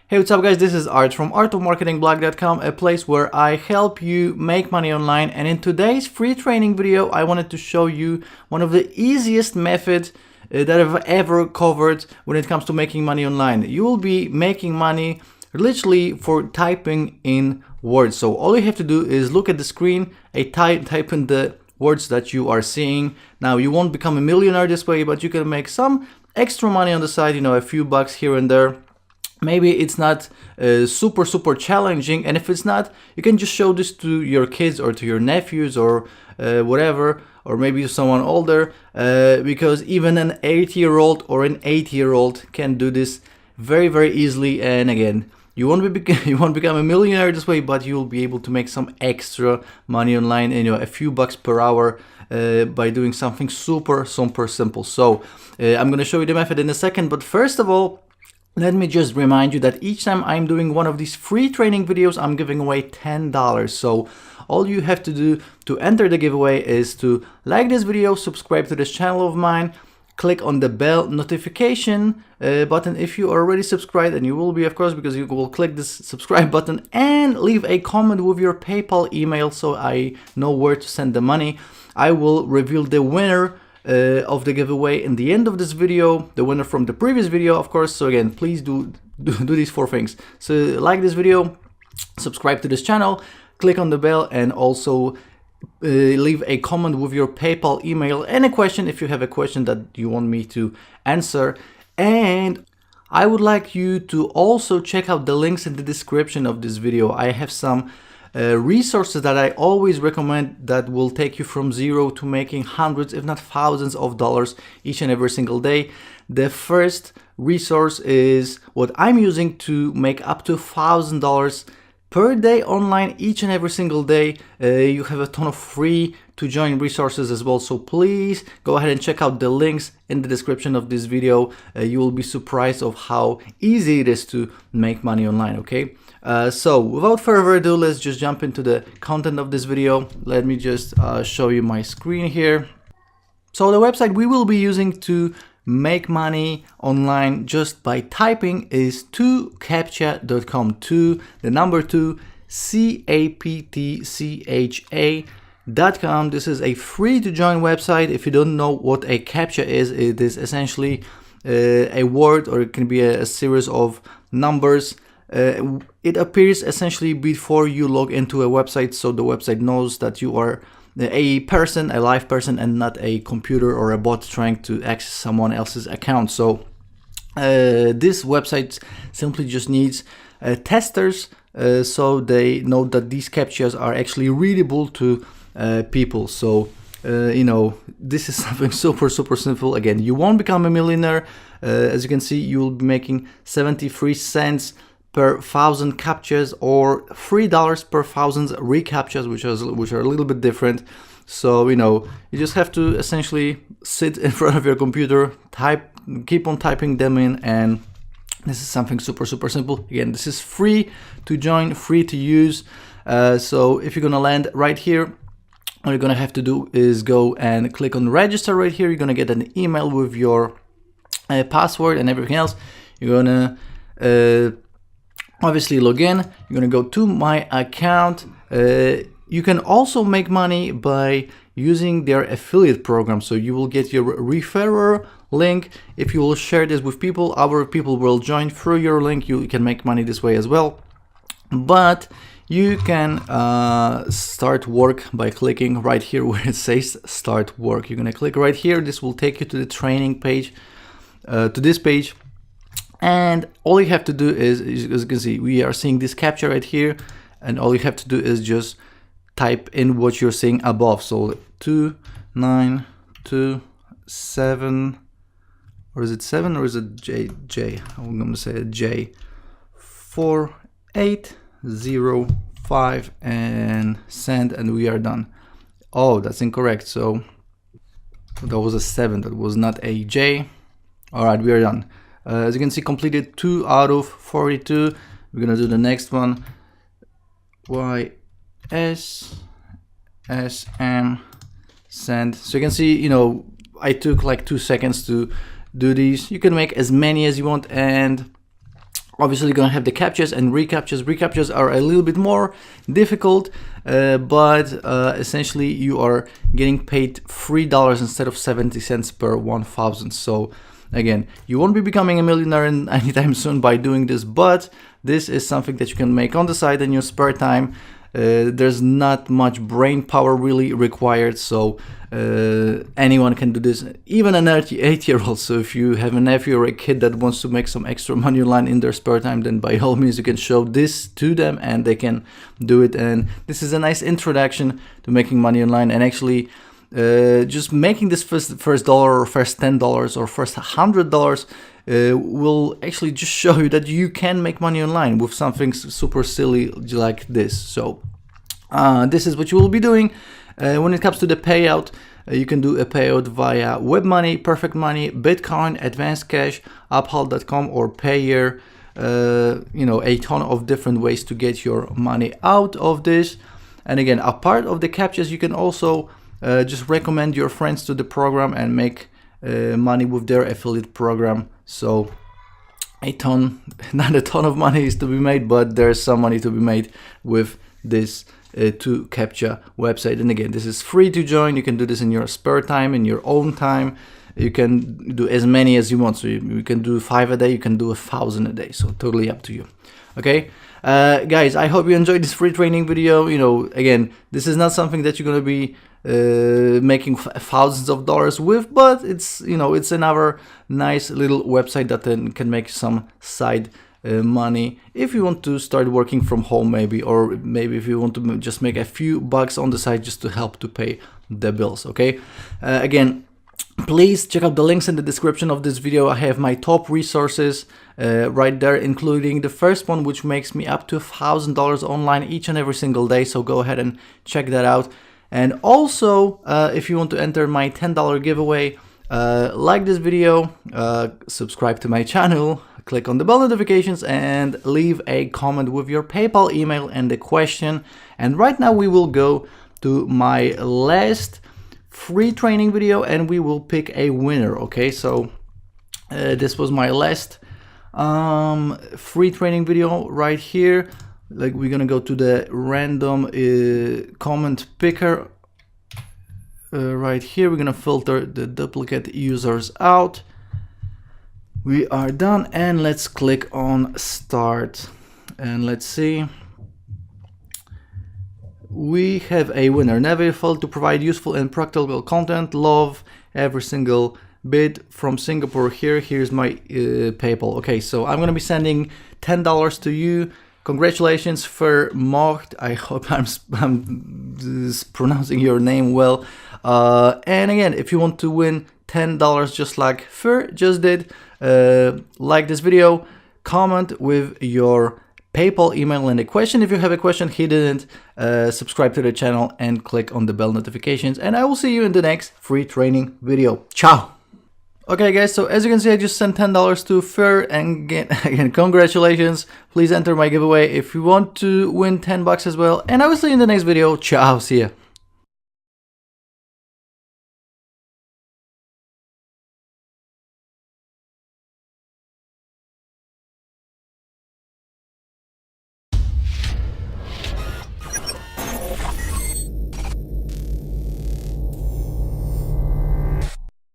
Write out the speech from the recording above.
Hey, what's up guys, this is Art from artofmarketingblog.com, a place where I help you make money online. And in today's free training video, I wanted to show you one of the easiest methods that I've ever covered when it comes to making money online. You will be making money literally for typing in words. So all you have to do is look at the screen, type in the words that you are seeing. Now you won't become a millionaire this way, but you can make some extra money on the side, a few bucks here and there. Maybe it's not super challenging, and if it's not, you can just show this to your kids or to your nephews or whatever, or maybe to someone older, because even an 8-year-old or an 80-year-old can do this very easily. And again, you won't become a millionaire this way, but you'll be able to make some extra money online, a few bucks per hour by doing something super simple. So I'm going to show you the method in a second, but first of all, let me just remind you that each time I'm doing one of these free training videos, I'm giving away $10. So all you have to do to enter the giveaway is to like this video, subscribe to this channel of mine, click on the bell notification button if you are already subscribed, and you will be, of course, because you will click this subscribe button, and leave a comment with your PayPal email so I know where to send the money. I will reveal the winner of the giveaway in the end of this video, the winner from the previous video, of course. So again, please do these 4 things. So like this video, subscribe to this channel, click on the bell, and also leave a comment with your PayPal email and a question if you have a question that you want me to answer. And I would like you to also check out the links in the description of this video. I have some resources that I always recommend that will take you from zero to making hundreds, if not thousands of dollars each and every single day. The first resource is what I'm using to make up to $1,000 per day online each and every single day. You have a ton of free to join resources as well, so please go ahead and check out the links in the description of this video. You will be surprised of how easy it is to make money online, okay? So without further ado, let's just jump into the content of this video. Let me just show you my screen here. So the website we will be using to make money online just by typing is 2captcha.com. 2 CAPTCHA.com. This is a free to join website. If you don't know what a captcha is, it is essentially a word, or it can be a series of numbers. It appears essentially before you log into a website, so the website knows that you are a person, a live person, and not a computer or a bot trying to access someone else's account. So this website simply just needs testers, so they know that these captchas are actually readable to people. So this is something super simple. Again, you won't become a millionaire. As you can see, you will be making 73 cents per 1,000 captchas, or $3 per 1,000 recaptchas, which are a little bit different. So you just have to essentially sit in front of your computer, keep on typing them in, and this is something super simple. Again, this is free to join, free to use. So if you're gonna land right here, all you're gonna have to do is go and click on register right here. You're gonna get an email with your password and everything else. You're gonna obviously log in. You're gonna go to my account. You can also make money by using their affiliate program. So you will get your referrer link. If you will share this with people, other people will join through your link. You can make money this way as well. But you can start work by clicking right here where it says start work. You're gonna click right here. This will take you to the training page, to this page. And all you have to do is, as you can see, we are seeing this captcha right here, and all you have to do is just type in what you're seeing above. So 2927, or is it 7 or is it J? I'm gonna say J 4805 and send, and we are done. Oh, that's incorrect. So that was a 7, that was not a J. All right, we are done. As you can see, completed 2 out of 42. We're gonna do the next one. YSSM send. So you can see, I took like 2 seconds to do these. You can make as many as you want, and Obviously, you're gonna have the captchas and recaptchas. Recaptchas are a little bit more difficult, but essentially you are getting paid $3 instead of 70 cents per 1,000. So again, you won't be becoming a millionaire anytime soon by doing this, but this is something that you can make on the side in your spare time. There's not much brain power really required, so anyone can do this, even an 8-year-old. So if you have a nephew or a kid that wants to make some extra money online in their spare time, then by all means you can show this to them and they can do it. And this is a nice introduction to making money online, and actually just making this first dollar or first $10 or first $100 will actually just show you that you can make money online with something super silly like this. So this is what you will be doing. When it comes to the payout, you can do a payout via web money, perfect money, Bitcoin, advanced cash, uphold.com, or Payeer. A ton of different ways to get your money out of this. And again, a part of the captchas, you can also just recommend your friends to the program and make money with their affiliate program. So not a ton of money is to be made, but there's some money to be made with this 2 captcha website. And again, this is free to join. You can do this in your spare time, in your own time. You can do as many as you want. So you can do 5 a day, you can do 1,000 a day. So totally up to you. Okay, guys, I hope you enjoyed this free training video. Again, this is not something that you're going to be making thousands of dollars with, but it's it's another nice little website that then can make some side money if you want to start working from home, maybe, or maybe if you want to just make a few bucks on the side just to help to pay the bills. Okay, again, please check out the links in the description of this video. I have my top resources right there, including the first one, which makes me up to $1,000 online each and every single day. So go ahead and check that out. And also, if you want to enter my $10 giveaway, like this video, subscribe to my channel, click on the bell notifications, and leave a comment with your PayPal email and the question. And right now we will go to my last free training video and we will pick a winner. Okay, so this was my last free training video right here. Like, we're gonna go to the random comment picker right here. We're gonna filter the duplicate users out. We are done, and let's click on start, and let's see. We have a winner. Never failed to provide useful and practical content. Love every single bit from Singapore. Here's my PayPal. Okay, so I'm gonna be sending $10 to you. Congratulations, for Mocht. I hope I'm pronouncing your name well. And again, if you want to win $10 just like Fer just did, like this video, comment with your PayPal email and a question. If you have a question he didn't, subscribe to the channel and click on the bell notifications. And I will see you in the next free training video. Ciao! Okay guys, so as you can see, I just sent $10 to Fer, and again, congratulations. Please enter my giveaway if you want to win $10 as well. And I will see you in the next video. Ciao, see ya.